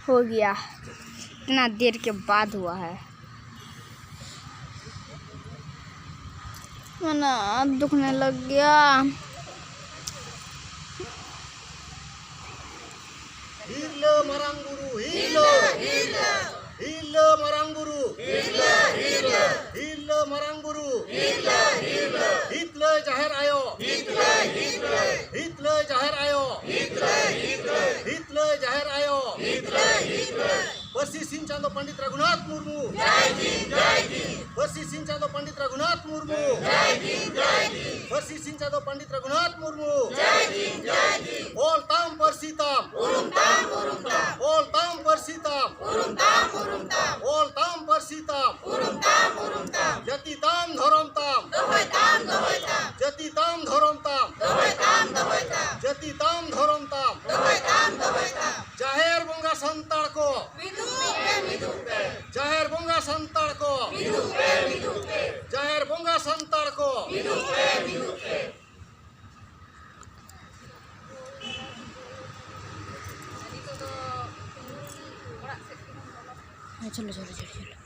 हो गया, इतना देर के बाद हुआ है। मना दुखने लग गया। Hirle marang guru, hirle, hirle, hirle marang guru, hirle, hirle, hirle marang guru, hirle, hirle, hitle jahir ayo, hitle, hitle, hitle jahir ayo, hitle, hitle, hitle jahir ayo, hitle, hitle. Persi Sincando Pandit Raghunath Murmu, Jai Hind, Jai Hind. Persi Sincando Pandit Raghunath Murmu, Jai Hind, Jai Hind. Persi Sincando Pandit Raghunath Murmu, Jai Hind, Jai Hind. All tam persitam, urum tam, urum tam. All tam persitam, urum tam, urum tam. All tam persitam, urum tam, urum tam. Jati tam dharam tam, dohoi tam, dohoi tam. Jati tam dharam tam, dohoi tam, dohoi tam. Jati tam dharam tam, dohoi tam, dohoi tam. Jahir bonga santar ko, Jahir bonga santar ko, Jahir bonga santar ko, चलो चलो चलो चलो।